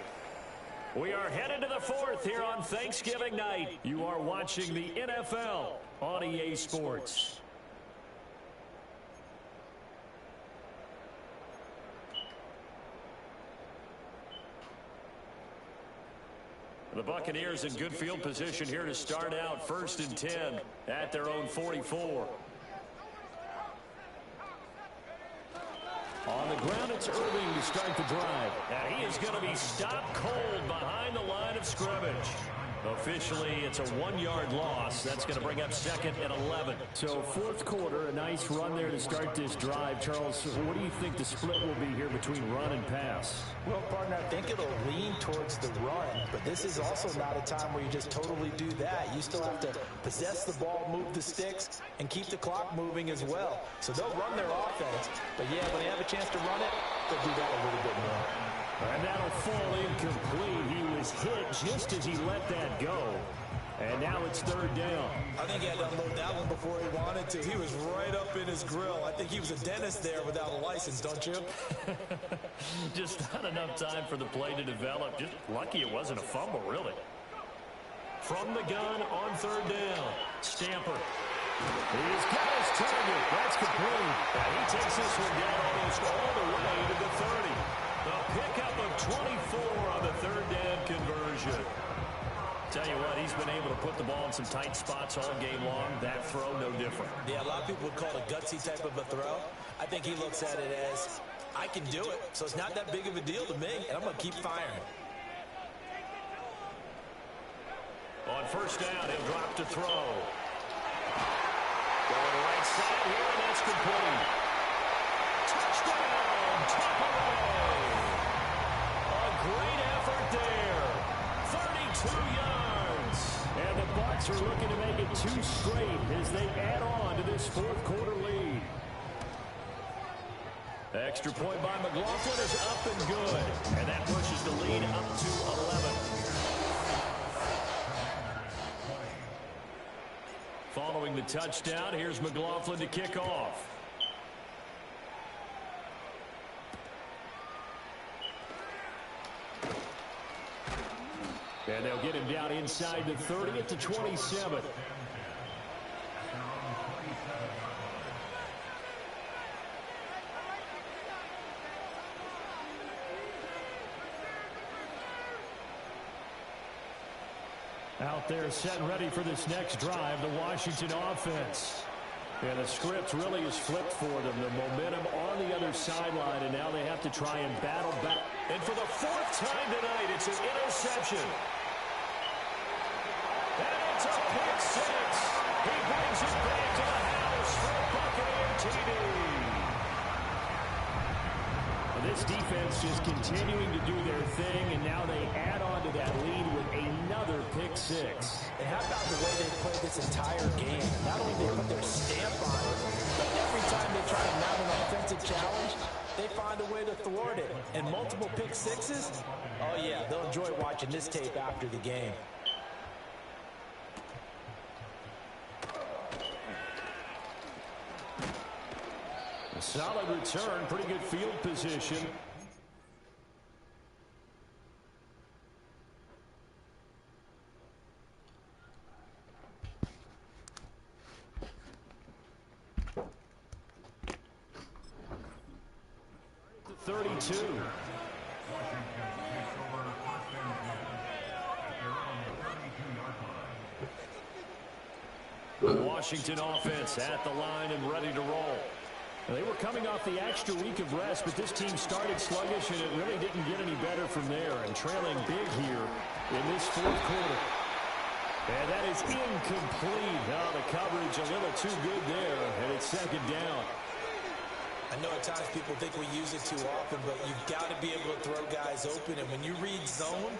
We are headed to the fourth here on Thanksgiving night. You are watching the NFL on EA Sports. The Buccaneers in good field position here to start out first and 10 at their own 44. On the ground, it's Irving to start the drive. And he is going to be stopped cold behind the line of scrimmage. Officially, it's a 1-yard loss. That's going to bring up second and 11. So fourth quarter, a nice run there to start this drive. Charles, what do you think the split will be here between run and pass? Well, partner, I think it'll lean towards the run, but this is also not a time where you just totally do that. You still have to possess the ball, move the sticks, and keep the clock moving as well. So they'll run their offense, but yeah, when they have a chance to run it, they'll do that a little bit more. And that'll fall incomplete. He was hit just as he let that go. And now it's third down. I think he had to unload that one before he wanted to. He was right up in his grill. I think he was a dentist there without a license, don't you? Just not enough time for the play to develop. Just lucky it wasn't a fumble, really. From the gun on third down, Stamper. He's got his target. That's complete. And he takes this one down almost all the way to the 30. The pickup of 24 on the third down conversion. Tell you what, he's been able to put the ball in some tight spots all game long. That throw, no different. Yeah, a lot of people would call it a gutsy type of a throw. I think he looks at it as, I can do it, so it's not that big of a deal to me, and I'm going to keep firing. On first down, he'll drop to throw. Going right side here, and that's complete. Touchdown, Tampa Bay. A great effort there. 32 yards. And the Bucs are looking to make it 2 straight as they add on to this fourth quarter lead. The extra point by McLaughlin is up and good. And that pushes the lead up to 11. Following the touchdown, here's McLaughlin to kick off. And they'll get him down inside the 30 at the 27. Out there set and ready for this next drive, the Washington offense. And the script really is flipped for them. The momentum on the other sideline, and now they have to try and battle back. And for the fourth time tonight, it's an interception. And it's a pick six. He brings it back to the house for a Buccaneer TD. And this defense just continuing to do their thing, and now they add on to that lead with another pick six. And how about the way they played this entire game? Not only they put their stamp on it, but every time they try to mount an offensive challenge, they find a way to thwart it. And multiple pick sixes? Oh, yeah, they'll enjoy watching this tape after the game. A solid return, pretty good field position. and 2. Washington offense at the line and ready to roll. They were coming off the extra week of rest, but this team started sluggish, and it really didn't get any better from there, and trailing big here in this fourth quarter. And that is incomplete. Oh, the coverage a little too good there, and it's second down. I know at times people think we use it too often, but you've got to be able to throw guys open, and when you read zone,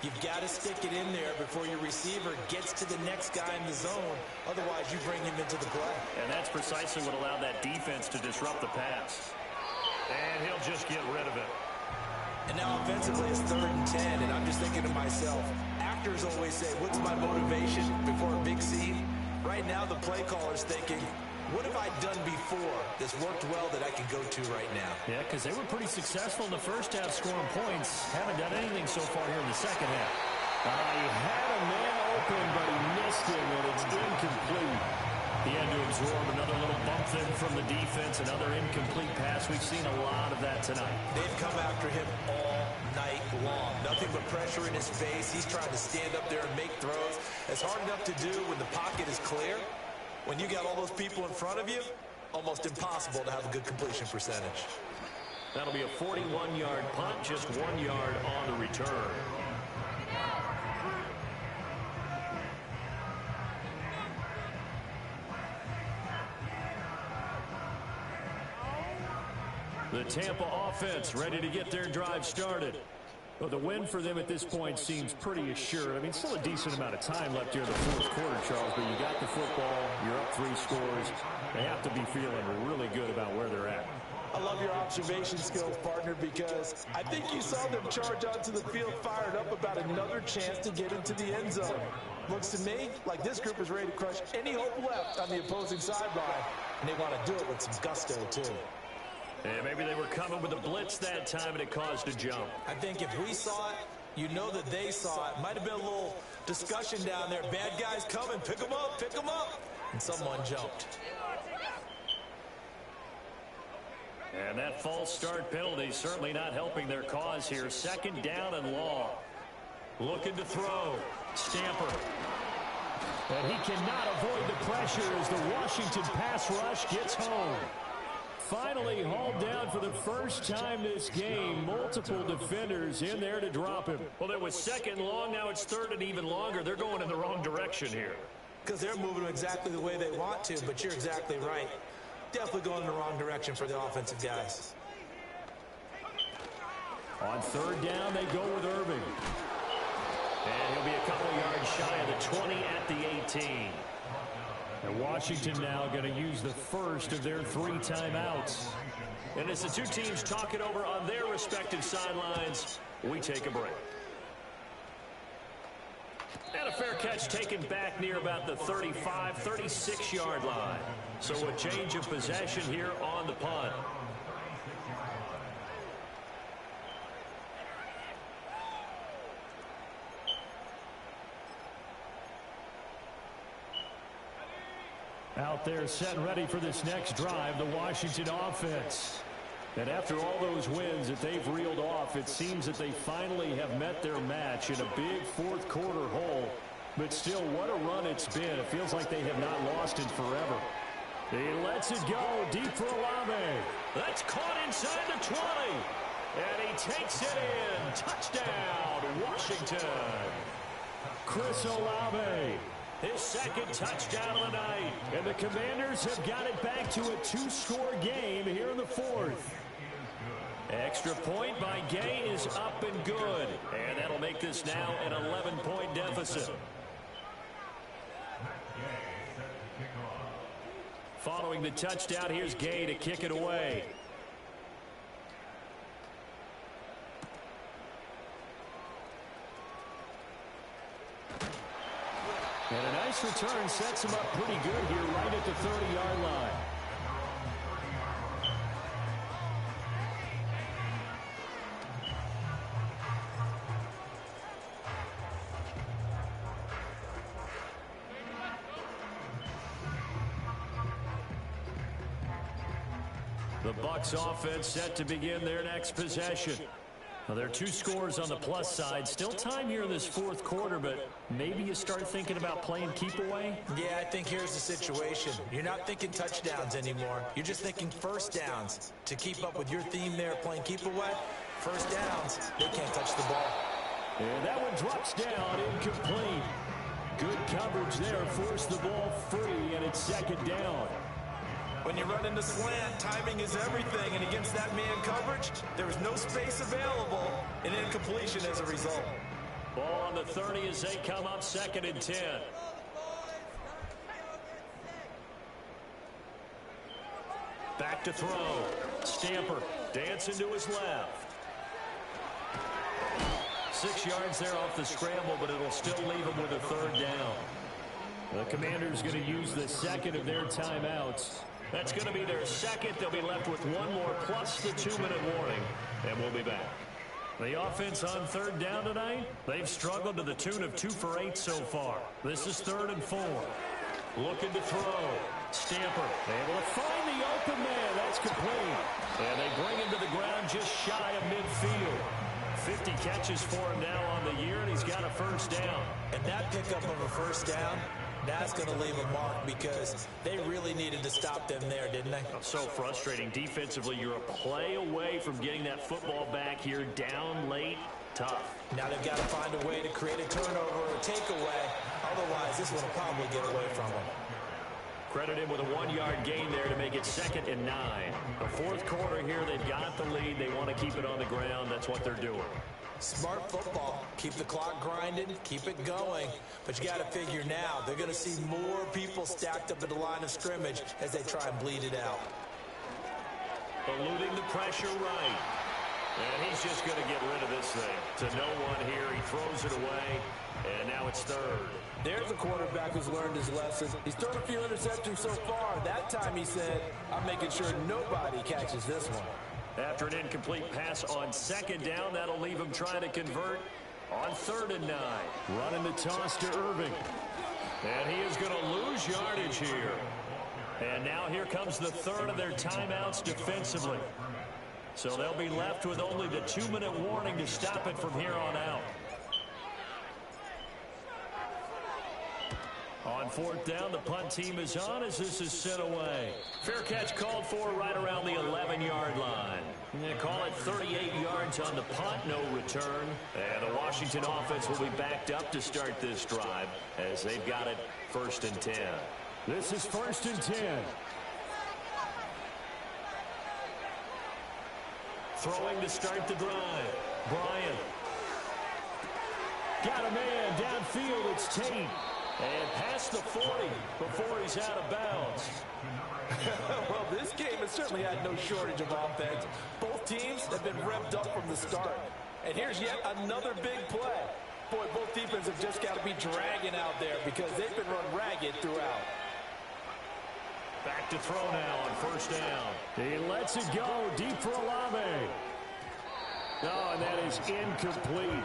you've got to stick it in there before your receiver gets to the next guy in the zone. Otherwise, you bring him into the play. And that's precisely what allowed that defense to disrupt the pass. And he'll just get rid of it. And now offensively, it's 3rd and 10, and I'm just thinking to myself, actors always say, what's my motivation before a big scene? Right now, the play caller's thinking, what have I done before that's worked well that I can go to right now? Yeah, because they were pretty successful in the first half scoring points. Haven't done anything so far here in the second half. He had a man open, but he missed him, and it's incomplete. He had to absorb another little bump then from the defense, another incomplete pass. We've seen a lot of that tonight. They've come after him all night long. Nothing but pressure in his face. He's trying to stand up there and make throws. It's hard enough to do when the pocket is clear. When you got all those people in front of you, almost impossible to have a good completion percentage. That'll be a 41-yard punt, just 1 yard on the return. The Tampa offense ready to get their drive started. Well, the win for them at this point seems pretty assured. I mean, still a decent amount of time left here in the fourth quarter, Charles, but you got the football, you're up 3 scores. They have to be feeling really good about where they're at. I love your observation skills, partner, because I think you saw them charge onto the field fired up about another chance to get into the end zone. Looks to me like this group is ready to crush any hope left on the opposing sideline, and they want to do it with some gusto, too. And maybe they were coming with a blitz that time, and it caused a jump. I think if we saw it, you know that they saw it. Might have been a little discussion down there. Bad guys coming. Pick them up. Pick them up. And someone jumped. And that false start penalty certainly not helping their cause here. 2nd down and long. Looking to throw. Stamper. And he cannot avoid the pressure as the Washington pass rush gets home. Finally hauled down for the first time this game. Multiple defenders in there to drop him. Well, it was 2nd long. Now it's 3rd and even longer. They're going in the wrong direction here. Because they're moving exactly the way they want to, but you're exactly right. Definitely going in the wrong direction for the offensive guys. On 3rd down, they go with Irving. And he'll be a couple yards shy of the 20 at the 18. And Washington now going to use the first of their 3 timeouts. And as the two teams talk it over on their respective sidelines, we take a break. And a fair catch taken back near about the 35, 36-yard line. So a change of possession here on the punt. Out there set and ready for this next drive, the Washington offense. And after all those wins that they've reeled off, it seems that they finally have met their match in a big fourth quarter hole. But still, what a run it's been. It feels like they have not lost in forever. He lets it go deep for Olave. That's caught inside the 20. And he takes it in. Touchdown, Washington. Chris Olave. His 2nd touchdown of the night. And the Commanders have got it back to a 2-score game here in the 4th. Extra point by Gay is up and good. And that'll make this now an 11-point deficit. Following the touchdown, here's Gay to kick it away. And a nice return sets him up pretty good here right at the 30-yard line. The Bucs offense set to begin their next possession. Now, there are 2 scores on the plus side. Still time here in this fourth quarter, but maybe you start thinking about playing keep away? Yeah, I think here's the situation. You're not thinking touchdowns anymore. You're just thinking first downs. To keep up with your theme there, playing keep away, first downs, they can't touch the ball. And that one drops down, incomplete. Good coverage there, forced the ball free, and it's second down. When you run into slant, timing is everything, and against that man coverage, there is no space available, and incompletion as a result. Ball on the 30 as they come up, 2nd and 10. Back to throw. Stamper dancing to his left. 6 yards there off the scramble, but it'll still leave him with a 3rd down. The Commanders going to use the second of their timeouts. That's going to be their second. They'll be left with 1 more plus the 2-minute warning, and we'll be back. The offense on 3rd down tonight, they've struggled to the tune of 2 for 8 so far. This is 3rd and 4. Looking to throw. Stamper able to find the open man. That's complete. And they bring him to the ground just shy of midfield. 50 catches for him now on the year, and he's got a 1st down. And that pickup of a 1st down, that's going to leave a mark because they really needed to stop them there, didn't they? So frustrating. Defensively, you're a play away from getting that football back here, down late. Tough. Now they've got to find a way to create a turnover or a takeaway. Otherwise, this one will probably get away from them. Credit him with a 1-yard gain there to make it 2nd and 9. The fourth quarter here, they've got the lead. They want to keep it on the ground. That's what they're doing. Smart football. Keep the clock grinding. Keep it going. But you got to figure now, they're going to see more people stacked up at the line of scrimmage as they try and bleed it out. Eluding the pressure right. And he's just going to get rid of this thing. To no one here. He throws it away. And now it's 3rd. There's a quarterback who's learned his lesson. He's thrown a few interceptions so far. That time he said, I'm making sure nobody catches this one. After an incomplete pass on 2nd down, that'll leave him trying to convert on 3rd and 9. Running the toss to Irving. And he is going to lose yardage here. And now here comes the 3rd of their timeouts defensively. So they'll be left with only the 2-minute warning to stop it from here on out. On 4th down, the punt team is on as this is sent away. Fair catch called for right around the 11-yard line. They call it 38 yards on the punt, no return. And the Washington offense will be backed up to start this drive as they've got it 1st and 10. This is 1st and 10. Throwing to start the drive. Bryant. Got a man downfield. It's Tate. And past the 40 before he's out of bounds. Well, this game has certainly had no shortage of offense. Both teams have been revved up from the start. And here's yet another big play. Boy, both defenses have just got to be dragging out there because they've been run ragged throughout. Back to throw now on 1st down. He lets it go deep for Olave. Oh, and that is incomplete.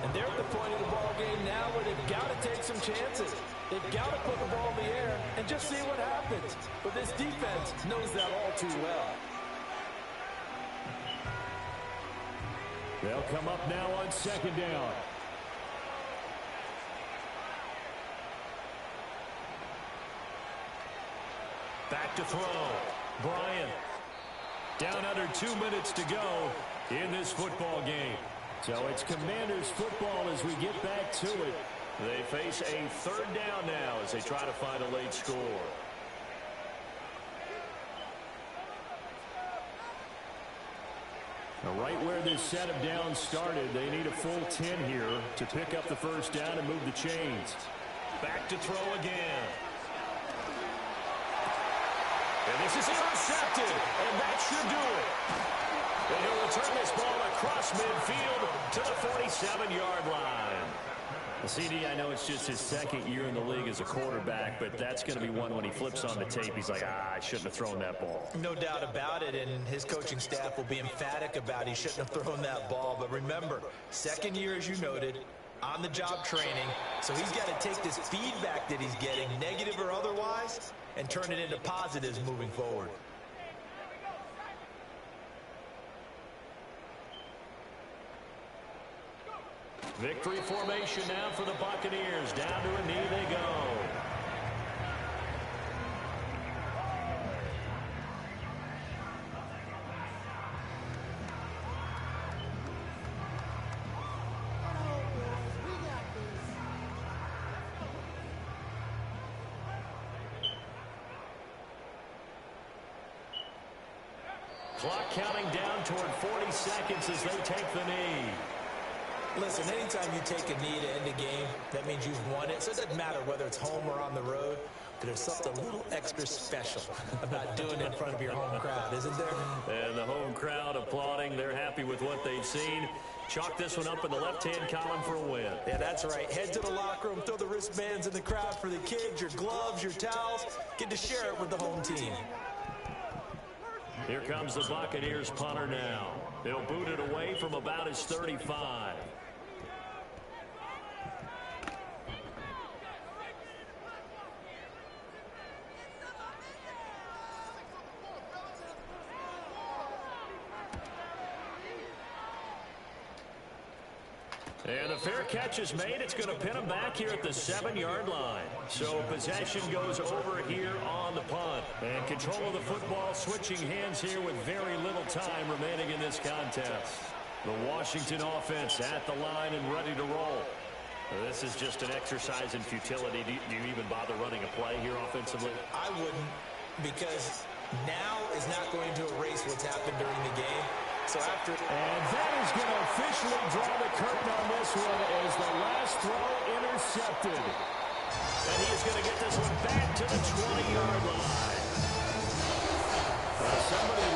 And they're at the point of the ball game now where they've got to take some chances. They've got to put the ball in the air and just see what happens. But this defense knows that all too well. They'll come up now on 2nd down. Back to throw. Bryant. Down under 2 minutes to go in this football game. So it's Commanders football as we get back to it. They face a 3rd down now as they try to find a late score. Now right where this set of downs started, they need a full 10 here to pick up the 1st down and move the chains. Back to throw again. And this is intercepted, and that should do it. And he'll return this ball across midfield to the 47-yard line. The CD, I know it's just his 2nd year in the league as a quarterback, but that's going to be one when he flips on the tape. He's like, I shouldn't have thrown that ball. No doubt about it, and his coaching staff will be emphatic about he shouldn't have thrown that ball. But remember, 2nd year, as you noted, on-the-job training. So he's got to take this feedback that he's getting, negative or otherwise, and turn it into positives moving forward. Victory formation now for the Buccaneers. Down to a knee they go. Clock counting down toward 40 seconds as they take the knee. Listen, anytime you take a knee to end a game, that means you've won it. So it doesn't matter whether it's home or on the road. But there's something a little extra special about doing it in front of your home crowd, isn't there? And the home crowd applauding. They're happy with what they've seen. Chalk this one up in the left-hand column for a win. Yeah, that's right. Head to the locker room, throw the wristbands in the crowd for the kids, your gloves, your towels. Get to share it with the home team. Here comes the Buccaneers punter now. They'll boot it away from about his 35. And the fair catch is made. It's going to pin him back here at the 7-yard line. So possession goes over here on the punt. And control of the football switching hands here with very little time remaining in this contest. The Washington offense at the line and ready to roll. This is just an exercise in futility. Do you even bother running a play here offensively? I wouldn't, because now is not going to erase what's happened during the game. So after... And that is going to officially draw the curtain on this one as the last throw intercepted. And he is going to get this one back to the 20-yard line. Somebody